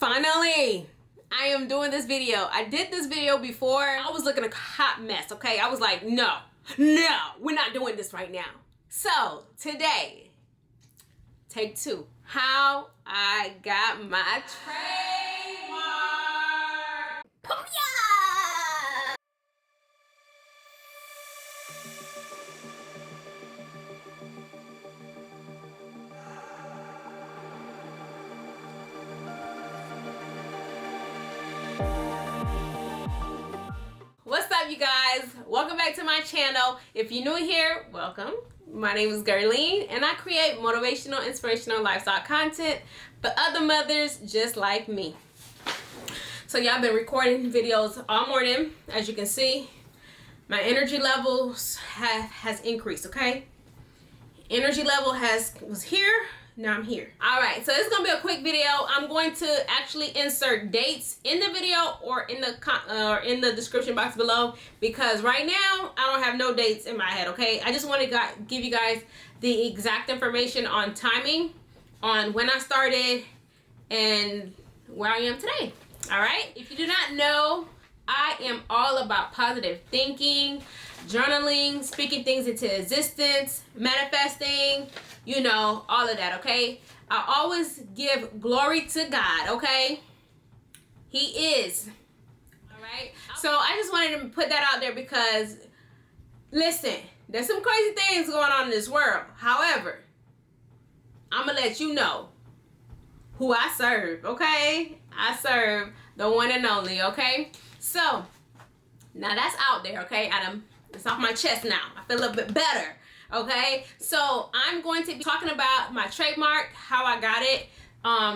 Finally, I am doing this video. I did this video before. I was looking a hot mess, okay? I was like, no, we're not doing this right now. So today, take two. How I got my trademark. Booyah! What's up, you guys? Welcome back to my channel. If you're new here, welcome. My name is Gerline and I create motivational, inspirational lifestyle content for other mothers just like me. So y'all been recording videos all morning. As you can see, my energy levels has increased, okay? Energy level was here. Now I'm here. All right, so it's gonna be a quick video. I'm going to actually insert dates in the video or in the description box below, because right now I don't have no dates in my head. Okay, I just want to give you guys the exact information on timing, on when I started and where I am today. All right, if you do not know, I am all about positive thinking, journaling, speaking things into existence, manifesting, you know, all of that, okay? I always give glory to God, okay? He is. All right? So I just wanted to put that out there because, listen, there's some crazy things going on in this world. However, I'm going to let you know who I serve, okay? I serve the one and only, okay? So, now that's out there, okay? It's off my chest now. I feel a little bit better. Okay, so I'm going to be talking about my trademark, how I got it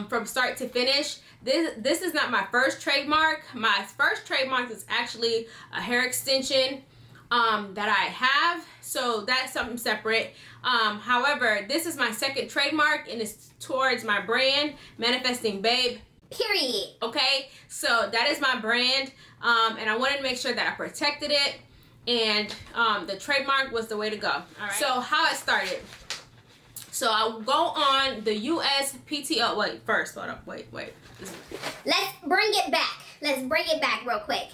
from start to finish. This is not my first trademark. My first trademark is actually a hair extension that I have, so that's something separate. However, this is my second trademark and it's towards my brand, Manifesting Babe. Period. Okay, so that is my brand, and I wanted to make sure that I protected it. And the trademark was the way to go. All right. So how it started. So I'll go on the USPTO. Wait, first, hold up. Wait. Let's bring it back. Let's bring it back real quick.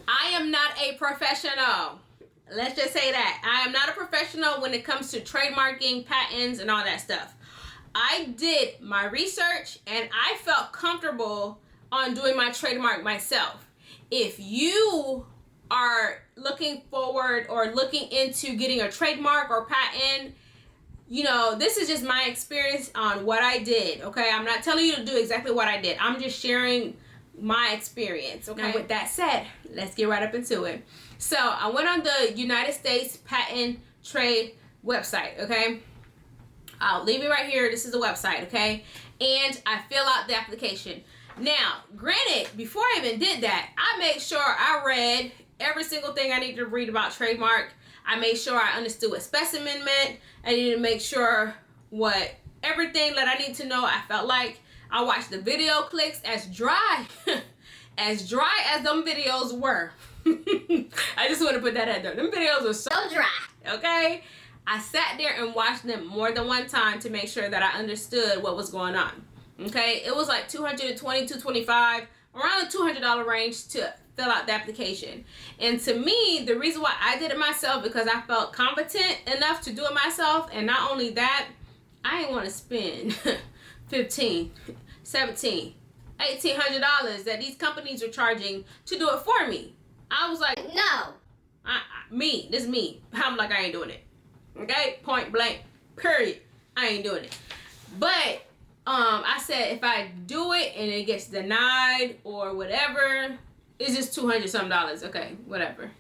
I am not a professional. Let's just say that. I am not a professional when it comes to trademarking, patents, and all that stuff. I did my research and I felt comfortable on doing my trademark myself. If you are looking forward or looking into getting a trademark or patent, you know, this is just my experience on what I did, okay? I'm not telling you to do exactly what I did. I'm just sharing my experience, okay? Now, with that said, let's get right up into it. So I went on the United States Patent Trade website, okay? I'll leave it right here. This is the website, okay? And I fill out the application. Now, granted, before I even did that, I made sure I read every single thing I needed to read about trademark. I made sure I understood what specimen meant. I needed to make sure everything that I need to know. I felt like I watched the video clips as dry as them videos were. I just want to put that out there. Them videos are so dry, okay? I sat there and watched them more than one time to make sure that I understood what was going on. Okay, it was like $220, $225, around the $200 range to fill out the application. And to me, the reason why I did it myself, because I felt competent enough to do it myself. And not only that, I didn't want to spend $1,500, $1,700, $1,800 that these companies are charging to do it for me. I was like, no, this is me. I'm like, I ain't doing it. Okay, point blank, period. I ain't doing it. But I said, if I do it and it gets denied or whatever, it's just $200 some. Okay, whatever.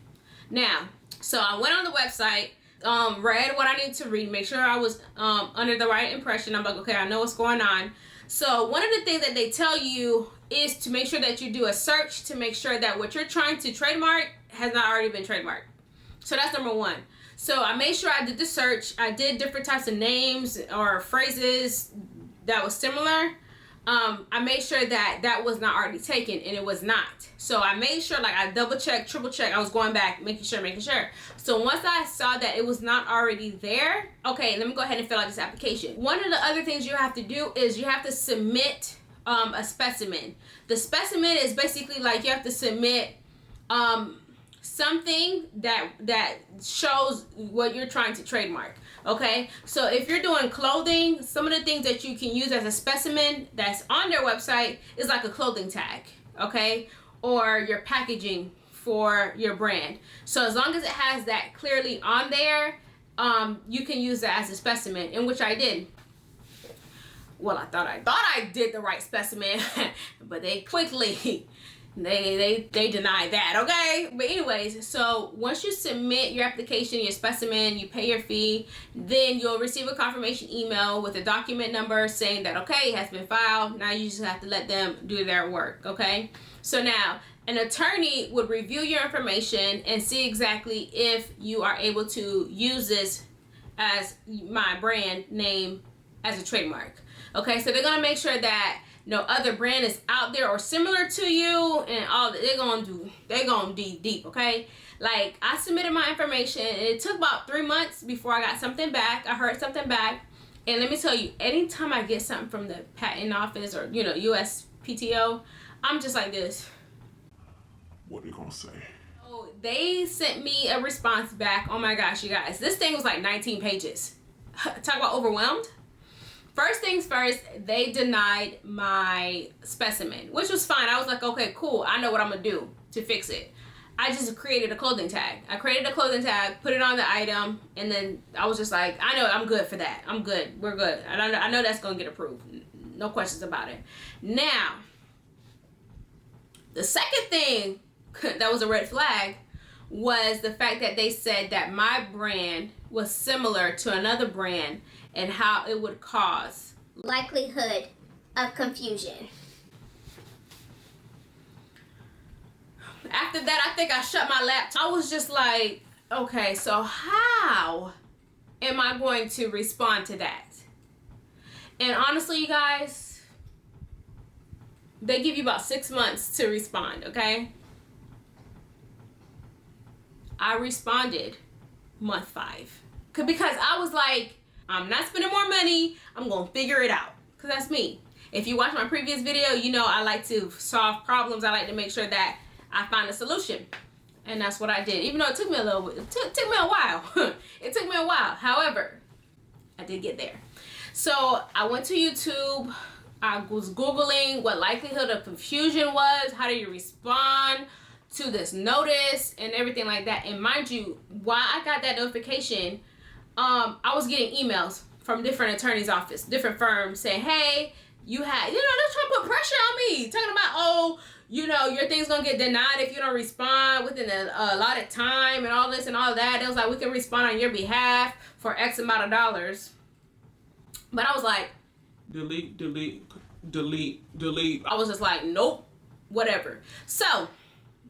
Now, so I went on the website, read what I need to read, make sure I was under the right impression. I'm like, okay, I know what's going on. So one of the things that they tell you is to make sure that you do a search to make sure that what you're trying to trademark has not already been trademarked. So that's number one. So I made sure I did the search. I did different types of names or phrases that was similar. I made sure that was not already taken, and it was not. So I made sure, like, I double checked, triple checked. I was going back, making sure. So once I saw that it was not already there, okay, let me go ahead and fill out this application. One of the other things you have to do is you have to submit a specimen. The specimen is basically like you have to submit something that shows what you're trying to trademark. Okay, so if you're doing clothing, some of the things that you can use as a specimen that's on their website is like a clothing tag, okay, or your packaging for your brand. So as long as it has that clearly on there, you can use that as a specimen, in which I did. Well, I thought I did the right specimen, but they quickly they denied that, okay? But anyways, so once you submit your application, your specimen, you pay your fee, then you'll receive a confirmation email with a document number saying that, okay, it has been filed. Now you just have to let them do their work, okay? So now, an attorney would review your information and see exactly if you are able to use this as my brand name as a trademark. Okay, so they're gonna make sure that no other brand is out there or similar to you, and all that they're gonna dig deep, okay? Like, I submitted my information and it took about 3 months before I got something back. I heard something back, and let me tell you, anytime I get something from the patent office or USPTO, I'm just like this. What are you gonna say? Oh, they sent me a response back. Oh my gosh, you guys, this thing was like 19 pages. Talk about overwhelmed. First things first, they denied my specimen, which was fine. I was like, okay, cool. I know what I'm gonna do to fix it. I just created a clothing tag. I created a clothing tag, put it on the item, and then I was just like, I know, I'm good for that. I'm good. We're good. And I know that's gonna get approved. No questions about it. Now, the second thing that was a red flag was the fact that they said that my brand was similar to another brand and how it would cause likelihood of confusion. After that, I think I shut my laptop. I was just like, okay, so how am I going to respond to that? And honestly, you guys, they give you about 6 months to respond, okay? I responded month 5. Because I was like, I'm not spending more money. I'm going to figure it out. Because that's me. If you watch my previous video, you know I like to solve problems. I like to make sure that I find a solution. And that's what I did. Even though it took me a little bit. It took me a while. It took me a while. However, I did get there. So I went to YouTube. I was Googling what likelihood of confusion was. How do you respond to this notice and everything like that. And mind you, while I got that notification, I was getting emails from different attorneys' office, different firms saying, hey, they're trying to put pressure on me, talking about, oh, your thing's gonna get denied if you don't respond within a allotted time and all this and all that. It was like, we can respond on your behalf for X amount of dollars. But I was like, delete. I was just like, nope, whatever. So,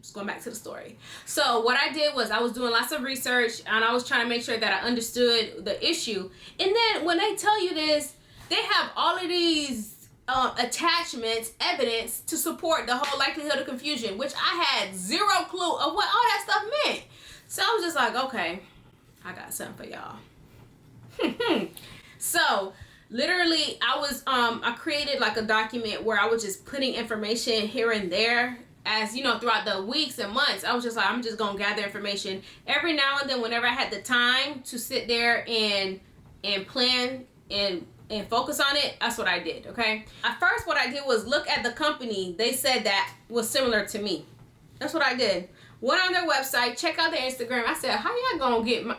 just going back to the story. So what I did was I was doing lots of research and I was trying to make sure that I understood the issue. And then when they tell you this, they have all of these attachments, evidence to support the whole likelihood of confusion, which I had zero clue of what all that stuff meant. So I was just like, okay, I got something for y'all. So literally I created like a document where I was just putting information here and there. As throughout the weeks and months, I was just like, I'm just gonna gather information every now and then whenever I had the time to sit there and plan and focus on it. That's what I did. Okay, at first what I did was look at the company they said that was similar to me. That's what I did. Went on their website, check out their Instagram. I said, how y'all gonna get how's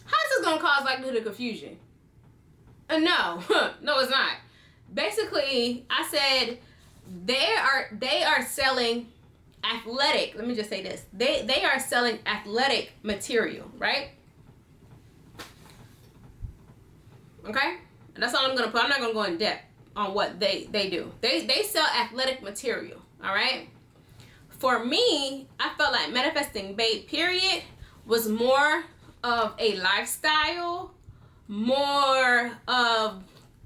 this gonna cause likelihood of confusion? No, no, it's not. Basically, I said, they are selling athletic, let me just say this, they are selling athletic material, right? Okay, and that's all I'm gonna put. I'm not gonna go in depth on what they do. They sell athletic material. All right, for me, I felt like Manifesting Babe period was more of a lifestyle,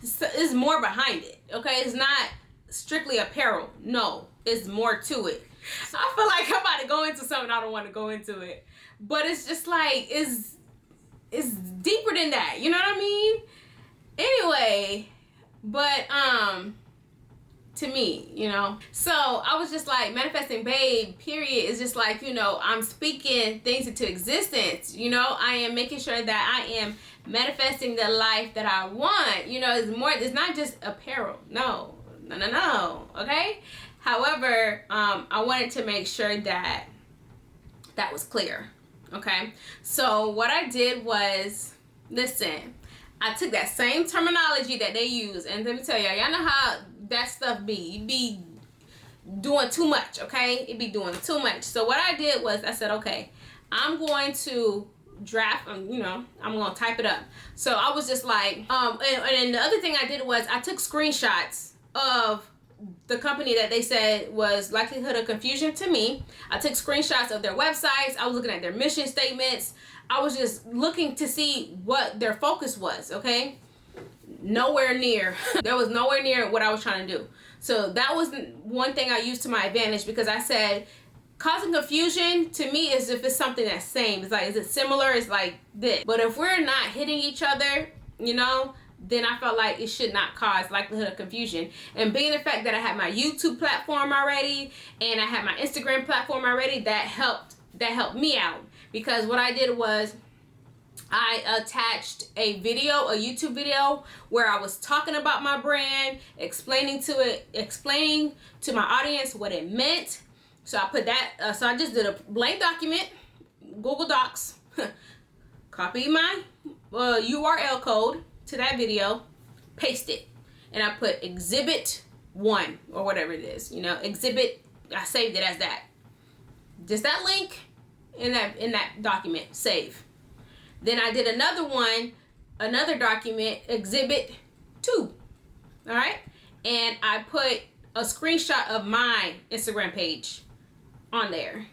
is more behind it. Okay, it's not strictly apparel. No, it's more to it. So I feel like I'm about to go into something I don't want to go into it, but it's just like it's deeper than that, you know what I mean? Anyway, but to me, you know. So I was just like, manifesting babe, period, is just like, you know, I'm speaking things into existence. You know, I am making sure that I am manifesting the life that I want. You know, it's not just apparel. No. Okay. However, I wanted to make sure that that was clear. Okay. So what I did was, listen, I took that same terminology that they use, and let me tell y'all know how that stuff be. You be doing too much, okay? It be doing too much. So what I did was I said, okay, I'm going to draft, you know, I'm going to type it up. So I was just like, and the other thing I did was I took screenshots of the company that they said was likelihood of confusion to me. I took screenshots of their websites. I was looking at their mission statements. I was just looking to see what their focus was, okay? Nowhere near. There was nowhere near what I was trying to do. So that was one thing I used to my advantage, because I said, causing confusion to me is if it's something that's same. It's like, is it similar? It's like this. But if we're not hitting each other, you know, then I felt like it should not cause likelihood of confusion. And being the fact that I had my YouTube platform already and I had my Instagram platform already, that helped me out. Because what I did was I attached a video, a YouTube video, where I was talking about my brand, explaining to my audience what it meant. So I put that, so I just did a blank document, Google Docs, copy my URL code to that video, paste it, and I put exhibit 1 or whatever it is, you know, exhibit, I saved it as that. Just that link in that document, save. Then I did another document, exhibit 2, all right? And I put a screenshot of my Instagram page on there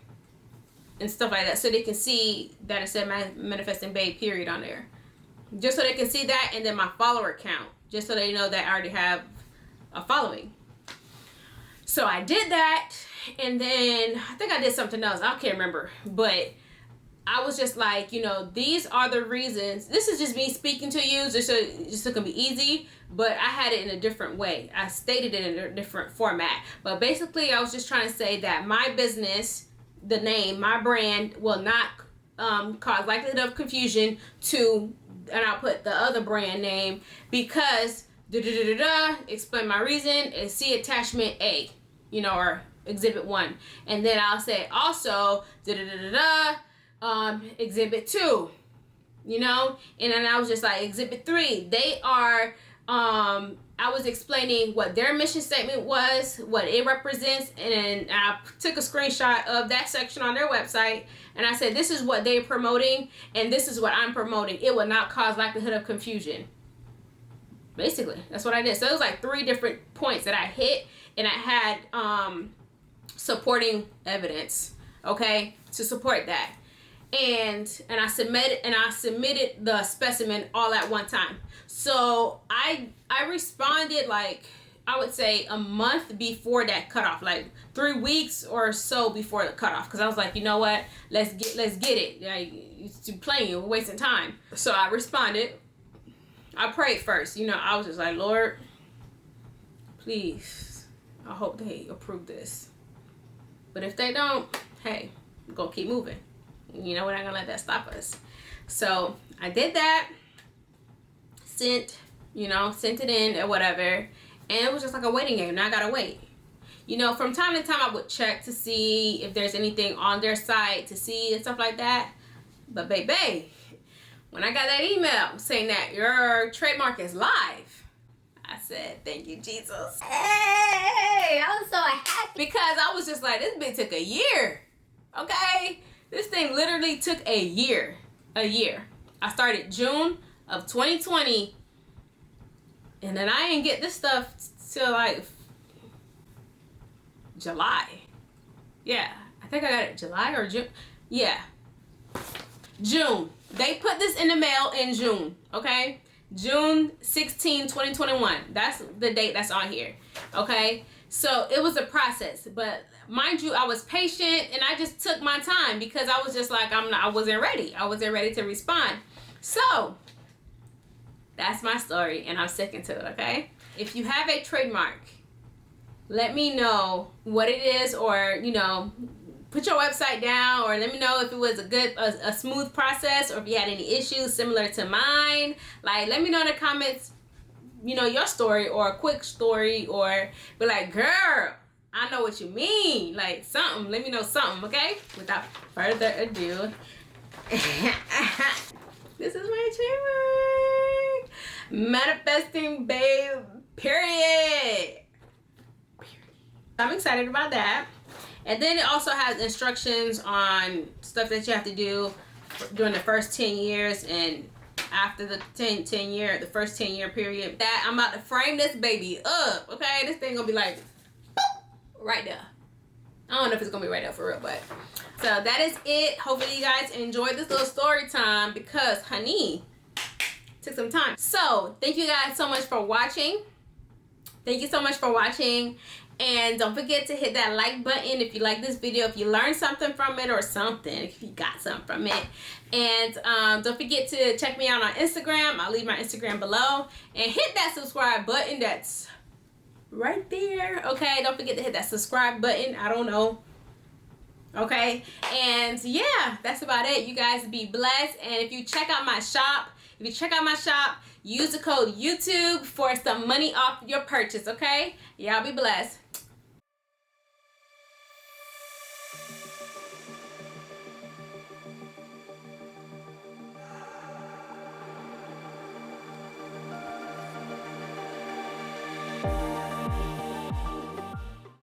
and stuff like that, so they can see that it said manifesting babe period on there. Just so they can see that, and then my follower count, just so they know that I already have a following. So I did that, and then I think I did something else. I can't remember, but I was just like, you know, these are the reasons. This is just me speaking to you, just so it can be easy, but I had it in a different way. I stated it in a different format. But basically, I was just trying to say that my business, the name, my brand, will not cause likelihood of confusion to, and I'll put the other brand name, because explain my reason, and see attachment A, you know, or exhibit 1. And then I'll say also exhibit 2, you know. And then I was just like, exhibit 3, they are I was explaining what their mission statement was, what it represents, and I took a screenshot of that section on their website, and I said, this is what they're promoting, and this is what I'm promoting. It will not cause likelihood of confusion. Basically, that's what I did. So it was like 3 different points that I hit, and I had supporting evidence, okay, to support that. And I submitted the specimen all at one time. So I responded, like, I would say a month before that cutoff, like 3 weeks or so before the cutoff, because I was like, you know what, let's get it. Like, it's playing, you're wasting time. So I responded. I prayed first, you know. I was just like, Lord, please, I hope they approve this. But if they don't, hey, we're gonna keep moving. You know, we're not gonna let that stop us. So I did that, sent it in or whatever, and it was just like a waiting game. Now I gotta wait. You know, from time to time I would check to see if there's anything on their site to see and stuff like that. But baby, when I got that email saying that your trademark is live, I said, thank you, Jesus. Hey, I was so happy. Because I was just like, this bit took a year, okay? This thing literally took a year. I started June of 2020, and then I didn't get this stuff till like July. Yeah, I think I got it July or June. Yeah, June. They put this in the mail in June, okay? June 16, 2021. That's the date that's on here, okay? So it was a process, but mind you, I was patient, and I just took my time because I was just like, I wasn't ready. I wasn't ready to respond. So that's my story, and I'm sticking to it, okay? If you have a trademark let me know what it is, or you know, put your website down, or let me know if it was a smooth process, or if you had any issues similar to mine. Like, let me know in the comments, you know, your story or a quick story, or be like, girl, I know what you mean, like something. Let me know something, okay? Without further ado, this is my trademark. Manifesting babe, period. I'm excited about that. And then it also has instructions on stuff that you have to do during the first 10 years and after the the first 10 year period. That I'm about to frame this baby up, okay? This thing gonna be like, right there. I don't know if it's gonna be right there for real, but. So that is it. Hopefully you guys enjoyed this little story time, because, honey, took some time. So thank you guys so much for watching. Thank you so much for watching. And don't forget to hit that like button if you like this video, if you learned something from it, or something, if you got something from it. And don't forget to check me out on Instagram. I'll leave my Instagram below. And hit that subscribe button that's right there. Okay, don't forget to hit that subscribe button. I don't know. Okay, and yeah, that's about it. You guys be blessed. And if you check out my shop, use the code YouTube for some money off your purchase, okay? Y'all be blessed.